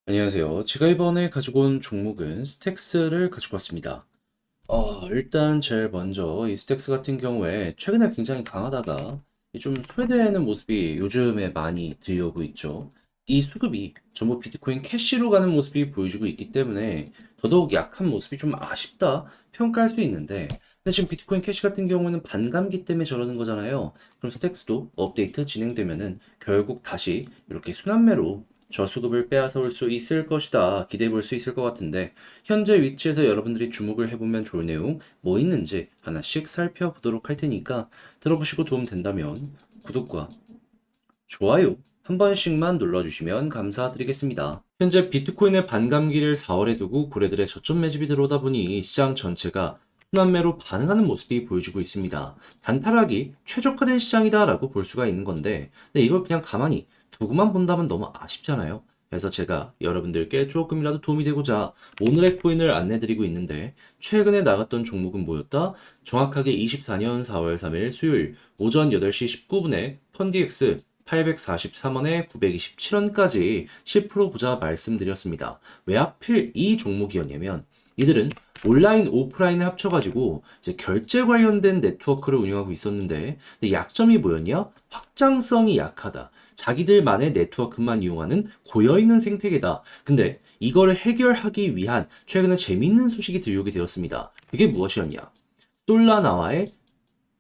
안녕하세요. 제가 이번에 가지고 온 종목은 스택스를 가지고 왔습니다. 일단 제일 먼저 이 스택스 같은 경우에 최근에 굉장히 강하다가 좀 소외되는 모습이 요즘에 많이 들려오고 있죠. 이 수급이 전부 비트코인 캐시로 가는 모습이 보여지고 있기 때문에 더더욱 약한 모습이 좀 아쉽다 평가할 수 있는데, 근데 지금 비트코인 캐시 같은 경우는 반감기 때문에 저러는 거잖아요. 그럼 스택스도 업데이트 진행되면은 결국 다시 이렇게 순환매로 저수급을 빼앗아올 수 있을 것이다 기대해 볼 수 있을 것 같은데, 현재 위치에서 여러분들이 주목을 해보면 좋을 내용 뭐 있는지 하나씩 살펴보도록 할 테니까 들어보시고 도움 된다면 구독과 좋아요 한 번씩만 눌러주시면 감사드리겠습니다. 현재 비트코인의 반감기를 4월에 두고 고래들의 저점 매집이 들어오다 보니 시장 전체가 순환매로 반응하는 모습이 보여지고 있습니다. 단타락이 최저가된 시장이다라고 볼 수가 있는 건데, 근데 이걸 그냥 가만히 두고만 본다면 너무 아쉽잖아요. 그래서 제가 여러분들께 조금이라도 도움이 되고자 오늘의 코인을 안내드리고 있는데, 최근에 나갔던 종목은 뭐였다? 정확하게 24년 4월 3일 수요일 오전 8시 19분에 펀디엑스 843원에 927원까지 10% 보자 말씀드렸습니다. 왜 하필 이 종목이었냐면, 이들은 온라인, 오프라인을 합쳐가지고 이제 결제 관련된 네트워크를 운영하고 있었는데, 근데 약점이 뭐였냐? 확장성이 약하다. 자기들만의 네트워크만 이용하는 고여있는 생태계다. 근데 이걸 해결하기 위한 최근에 재밌는 소식이 들려오게 되었습니다. 그게 무엇이었냐? 솔라나와의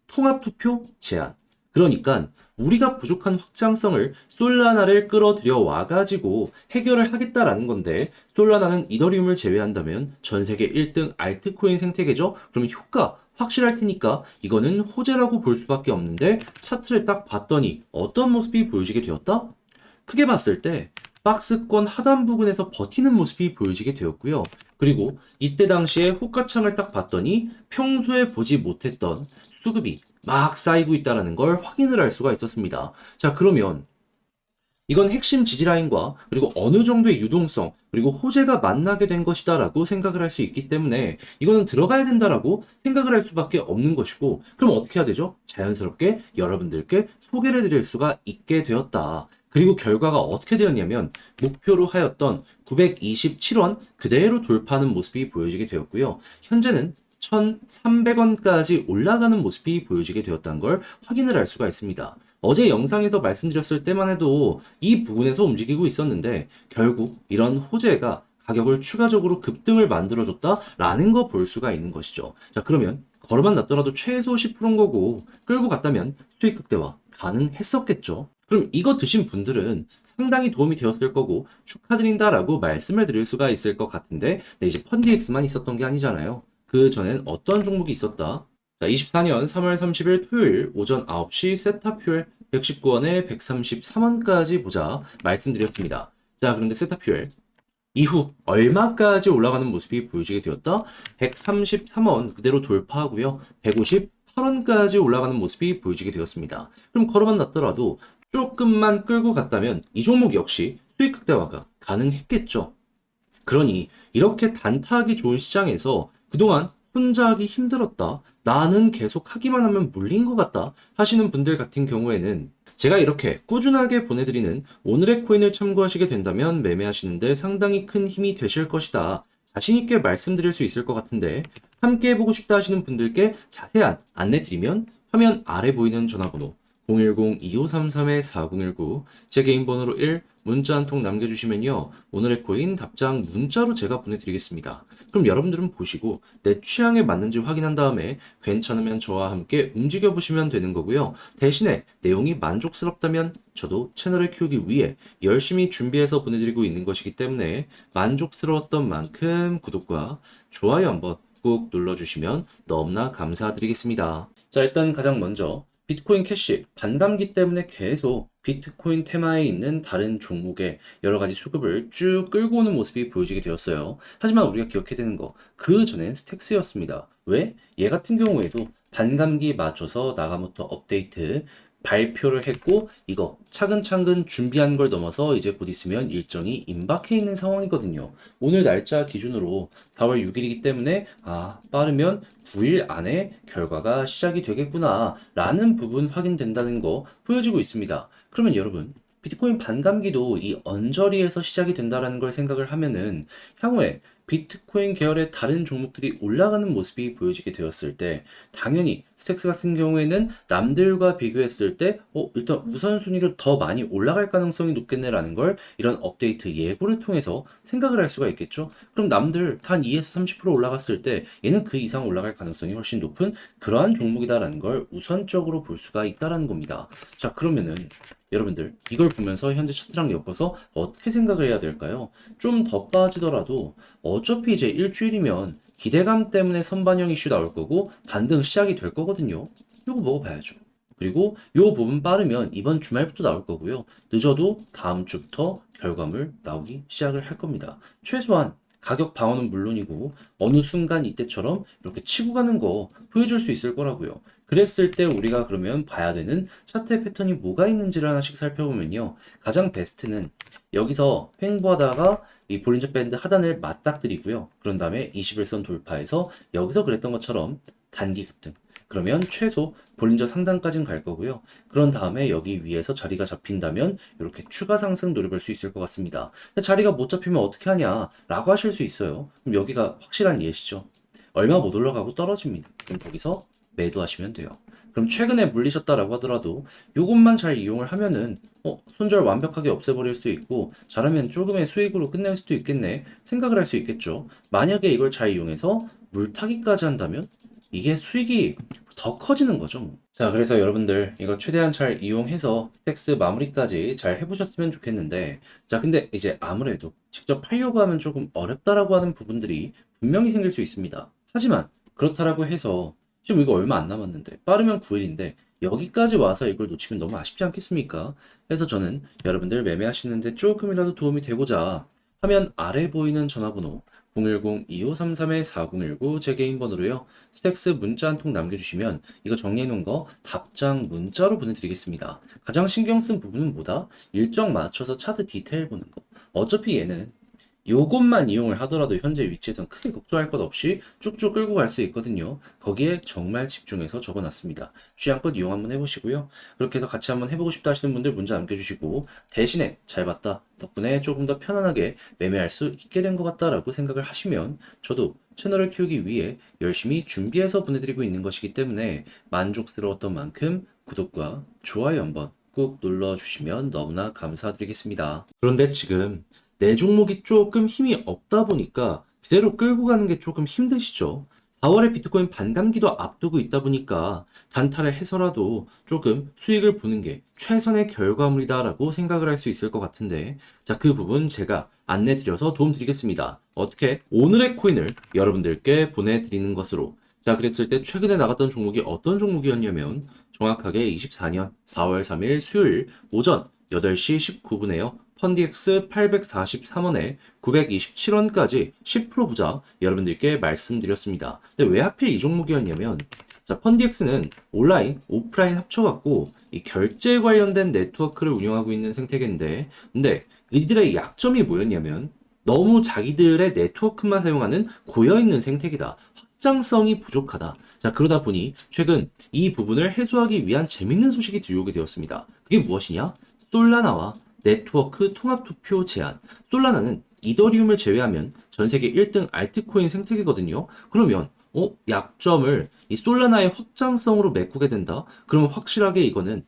통합투표 제안. 그러니까 우리가 부족한 확장성을 솔라나를 끌어들여 와가지고 해결을 하겠다라는 건데, 솔라나는 이더리움을 제외한다면 전 세계 1등 알트코인 생태계죠. 그러면 효과 확실할 테니까 이거는 호재라고 볼 수밖에 없는데, 차트를 딱 봤더니 어떤 모습이 보여지게 되었다? 크게 봤을 때 박스권 하단 부분에서 버티는 모습이 보여지게 되었고요. 그리고 이때 당시에 호가창을 딱 봤더니 평소에 보지 못했던 수급이 막 쌓이고 있다는 걸 확인을 할 수가 있었습니다. 자, 그러면 이건 핵심 지지라인과 그리고 어느 정도의 유동성 그리고 호재가 만나게 된 것이다라고 생각을 할 수 있기 때문에 이거는 들어가야 된다라고 생각을 할 수밖에 없는 것이고, 그럼 어떻게 해야 되죠? 자연스럽게 여러분들께 소개를 드릴 수가 있게 되었다. 그리고 결과가 어떻게 되었냐면, 목표로 하였던 927원 그대로 돌파하는 모습이 보여지게 되었고요. 현재는 1,300원까지 올라가는 모습이 보여지게 되었다는 걸 확인을 할 수가 있습니다. 어제 영상에서 말씀드렸을 때만 해도 이 부분에서 움직이고 있었는데, 결국 이런 호재가 가격을 추가적으로 급등을 만들어줬다라는 거 볼 수가 있는 것이죠. 자, 그러면 걸어만 놨더라도 최소 10%인 거고 끌고 갔다면 수익 극대화 가능했었겠죠. 그럼 이거 드신 분들은 상당히 도움이 되었을 거고 축하드린다라고 말씀을 드릴 수가 있을 것 같은데, 네, 이제 펀디엑스만 있었던 게 아니잖아요. 그 전엔 어떤 종목이 있었다? 자, 24년 3월 30일 토요일 오전 9시 세타퓨엘 119원에 133원까지 보자 말씀드렸습니다. 자, 그런데 세타퓨엘 이후 얼마까지 올라가는 모습이 보여지게 되었다? 133원 그대로 돌파하고요. 158원까지 올라가는 모습이 보여지게 되었습니다. 그럼 걸어만 놨더라도 조금만 끌고 갔다면 이 종목 역시 수익 극대화가 가능했겠죠. 그러니 이렇게 단타하기 좋은 시장에서 그동안 혼자 하기 힘들었다, 나는 계속 하기만 하면 물린 것 같다 하시는 분들 같은 경우에는 제가 이렇게 꾸준하게 보내드리는 오늘의 코인을 참고하시게 된다면 매매하시는데 상당히 큰 힘이 되실 것이다, 자신있게 말씀드릴 수 있을 것 같은데, 함께 해보고 싶다 하시는 분들께 자세한 안내 드리면 화면 아래 보이는 전화번호 010-2533-4019 제 개인 번호로 1 문자 한 통 남겨주시면요, 오늘의 코인 답장 문자로 제가 보내드리겠습니다. 그럼 여러분들은 보시고 내 취향에 맞는지 확인한 다음에 괜찮으면 저와 함께 움직여보시면 되는 거고요. 대신에 내용이 만족스럽다면 저도 채널을 키우기 위해 열심히 준비해서 보내드리고 있는 것이기 때문에 만족스러웠던 만큼 구독과 좋아요 한번 꼭 눌러주시면 너무나 감사드리겠습니다. 자, 일단 가장 먼저 비트코인 캐시 반감기 때문에 계속 비트코인 테마에 있는 다른 종목의 여러 가지 수급을 쭉 끌고 오는 모습이 보여지게 되었어요. 하지만 우리가 기억해야 되는 거, 그 전엔 스택스였습니다. 왜? 얘 같은 경우에도 반감기에 맞춰서 나가모토 업데이트 발표를 했고, 이거 차근차근 준비한 걸 넘어서 이제 곧 있으면 일정이 임박해 있는 상황이거든요. 오늘 날짜 기준으로 4월 6일이기 때문에 빠르면 9일 안에 결과가 시작이 되겠구나 라는 부분 확인된다는 거 보여지고 있습니다. 그러면 여러분, 비트코인 반감기도 이 언저리에서 시작이 된다라는 걸 생각을 하면은 향후에 비트코인 계열의 다른 종목들이 올라가는 모습이 보여지게 되었을 때 당연히 스택스 같은 경우에는 남들과 비교했을 때 일단 우선순위로 더 많이 올라갈 가능성이 높겠네라는 걸 이런 업데이트 예고를 통해서 생각을 할 수가 있겠죠. 그럼 남들 단 2에서 30% 올라갔을 때 얘는 그 이상 올라갈 가능성이 훨씬 높은 그러한 종목이다라는 걸 우선적으로 볼 수가 있다라는 겁니다. 자, 그러면은 여러분들 이걸 보면서 현재 차트랑 엮어서 어떻게 생각을 해야 될까요? 좀 더 빠지더라도 어차피 이제 일주일이면 기대감 때문에 선반영 이슈 나올 거고 반등 시작이 될 거거든요. 이거 먹어봐야죠. 그리고 요 부분 빠르면 이번 주말부터 나올 거고요. 늦어도 다음 주부터 결과물 나오기 시작을 할 겁니다. 최소한 가격 방어는 물론이고 어느 순간 이때처럼 이렇게 치고 가는 거 보여줄 수 있을 거라고요. 그랬을 때 우리가 그러면 봐야 되는 차트의 패턴이 뭐가 있는지를 하나씩 살펴보면요. 가장 베스트는 여기서 횡보하다가 이 볼린저 밴드 하단을 맞닥뜨리고요. 그런 다음에 21선 돌파해서 여기서 그랬던 것처럼 단기 급등. 그러면 최소 볼린저 상단까지는 갈 거고요. 그런 다음에 여기 위에서 자리가 잡힌다면 이렇게 추가 상승 노려볼 수 있을 것 같습니다. 근데 자리가 못 잡히면 어떻게 하냐라고 하실 수 있어요. 그럼 여기가 확실한 예시죠. 얼마 못 올라가고 떨어집니다. 그럼 거기서 매도하시면 돼요. 그럼 최근에 물리셨다라고 하더라도 이것만 잘 이용을 하면은 손절 완벽하게 없애버릴 수도 있고 잘하면 조금의 수익으로 끝낼 수도 있겠네 생각을 할 수 있겠죠. 만약에 이걸 잘 이용해서 물타기까지 한다면 이게 수익이 더 커지는 거죠. 뭐. 자, 그래서 여러분들 이거 최대한 잘 이용해서 스택스 마무리까지 잘 해보셨으면 좋겠는데 자, 근데 이제 아무래도 직접 팔려고 하면 조금 어렵다라고 하는 부분들이 분명히 생길 수 있습니다. 하지만 그렇다라고 해서 지금 이거 얼마 안 남았는데 빠르면 9일인데 여기까지 와서 이걸 놓치면 너무 아쉽지 않겠습니까? 그래서 저는 여러분들 매매하시는데 조금이라도 도움이 되고자 화면 아래 보이는 전화번호 010-2533-4019 제 개인 번호로요. 스택스 문자 한 통 남겨주시면 이거 정리해 놓은 거 답장 문자로 보내드리겠습니다. 가장 신경 쓴 부분은 뭐다? 일정 맞춰서 차트 디테일 보는 거. 어차피 얘는 요것만 이용을 하더라도 현재 위치에선 크게 걱정할 것 없이 쭉쭉 끌고 갈 수 있거든요. 거기에 정말 집중해서 적어놨습니다. 취향껏 이용 한번 해보시고요. 그렇게 해서 같이 한번 해보고 싶다 하시는 분들 문자 남겨주시고 대신에 잘 봤다. 덕분에 조금 더 편안하게 매매할 수 있게 된 것 같다라고 생각을 하시면 저도 채널을 키우기 위해 열심히 준비해서 보내드리고 있는 것이기 때문에 만족스러웠던 만큼 구독과 좋아요 한번 꼭 눌러주시면 너무나 감사드리겠습니다. 그런데 지금 내 종목이 조금 힘이 없다 보니까 그대로 끌고 가는 게 조금 힘드시죠? 4월에 비트코인 반감기도 앞두고 있다 보니까 단타를 해서라도 조금 수익을 보는 게 최선의 결과물이다라고 생각을 할 수 있을 것 같은데 자, 그 부분 제가 안내 드려서 도움 드리겠습니다. 어떻게? 오늘의 코인을 여러분들께 보내드리는 것으로 자, 그랬을 때 최근에 나갔던 종목이 어떤 종목이었냐면 정확하게 24년 4월 3일 수요일 오전 8시 19분에요. 펀디엑스 843원에 927원까지 10% 부자 여러분들께 말씀드렸습니다. 근데 왜 하필 이 종목이었냐면 자, 펀디엑스는 온라인, 오프라인 합쳐갖고 이 결제 관련된 네트워크를 운영하고 있는 생태계인데 근데 이들의 약점이 뭐였냐면 너무 자기들의 네트워크만 사용하는 고여있는 생태계다. 확장성이 부족하다. 자, 그러다 보니 최근 이 부분을 해소하기 위한 재밌는 소식이 들려오게 되었습니다. 그게 무엇이냐? 솔라나와 네트워크 통합투표 제한. 솔라나는 이더리움을 제외하면 전 세계 1등 알트코인 생태계거든요. 그러면 약점을 이 솔라나의 확장성으로 메꾸게 된다? 그러면 확실하게 이거는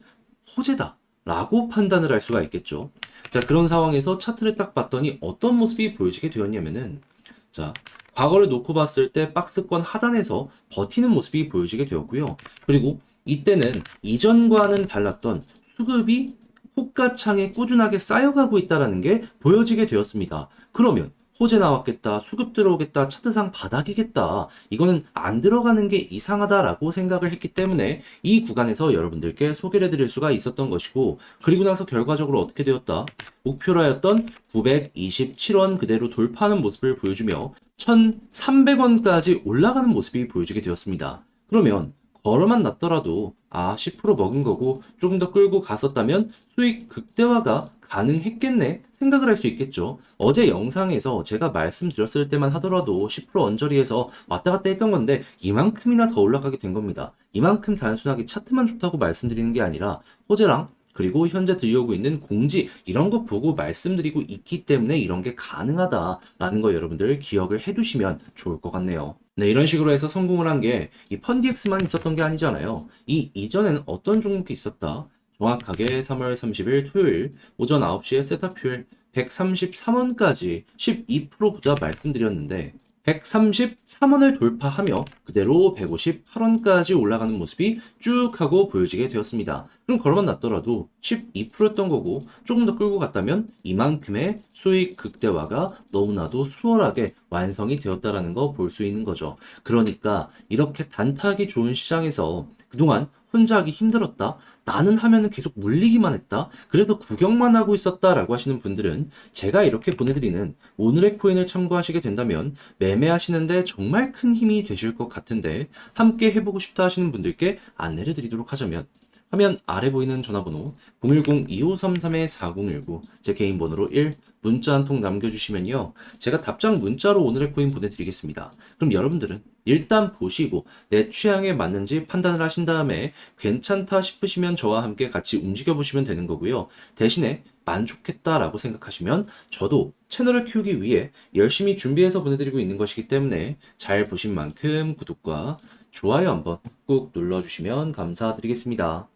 호재다 라고 판단을 할 수가 있겠죠. 자, 그런 상황에서 차트를 딱 봤더니 어떤 모습이 보여지게 되었냐면은 자, 과거를 놓고 봤을 때 박스권 하단에서 버티는 모습이 보여지게 되었고요. 그리고 이때는 이전과는 달랐던 수급이 호가창에 꾸준하게 쌓여가고 있다는 게 보여지게 되었습니다. 그러면 호재 나왔겠다, 수급 들어오겠다, 차트상 바닥이겠다. 이거는 안 들어가는 게 이상하다라고 생각을 했기 때문에 이 구간에서 여러분들께 소개를 해드릴 수가 있었던 것이고 그리고 나서 결과적으로 어떻게 되었다? 목표라였던 927원 그대로 돌파하는 모습을 보여주며 1,300원까지 올라가는 모습이 보여지게 되었습니다. 그러면 걸어만 놨더라도 10% 먹은 거고 조금 더 끌고 갔었다면 수익 극대화가 가능했겠네 생각을 할 수 있겠죠. 어제 영상에서 제가 말씀드렸을 때만 하더라도 10% 언저리에서 왔다 갔다 했던 건데 이만큼이나 더 올라가게 된 겁니다. 이만큼 단순하게 차트만 좋다고 말씀드리는 게 아니라 호재랑 그리고 현재 들려오고 있는 공지 이런 거 보고 말씀드리고 있기 때문에 이런 게 가능하다라는 거 여러분들 기억을 해두시면 좋을 것 같네요. 네, 이런 식으로 해서 성공을 한 게 이 펀디엑스만 있었던 게 아니잖아요. 이 이전에는 어떤 종목이 있었다? 정확하게 3월 30일 토요일 오전 9시에 세타퓨엘 133원까지 12%보다 말씀드렸는데 133원을 돌파하며 그대로 158원까지 올라가는 모습이 쭉 하고 보여지게 되었습니다. 그럼 걸어만 놨더라도 12%였던 거고 조금 더 끌고 갔다면 이만큼의 수익 극대화가 너무나도 수월하게 완성이 되었다라는 거 볼 수 있는 거죠. 그러니까 이렇게 단타하기 좋은 시장에서 그동안 혼자 하기 힘들었다. 나는 하면은 계속 물리기만 했다. 그래서 구경만 하고 있었다라고 하시는 분들은 제가 이렇게 보내드리는 오늘의 코인을 참고하시게 된다면 매매하시는데 정말 큰 힘이 되실 것 같은데 함께 해보고 싶다 하시는 분들께 안내를 드리도록 하자면 화면 아래 보이는 전화번호 010-2533-4019 제 개인 번호로 1 문자 한 통 남겨주시면요. 제가 답장 문자로 오늘의 코인 보내드리겠습니다. 그럼 여러분들은 일단 보시고 내 취향에 맞는지 판단을 하신 다음에 괜찮다 싶으시면 저와 함께 같이 움직여 보시면 되는 거고요. 대신에 만족했다라고 생각하시면 저도 채널을 키우기 위해 열심히 준비해서 보내드리고 있는 것이기 때문에 잘 보신 만큼 구독과 좋아요 한번 꾹 눌러주시면 감사드리겠습니다.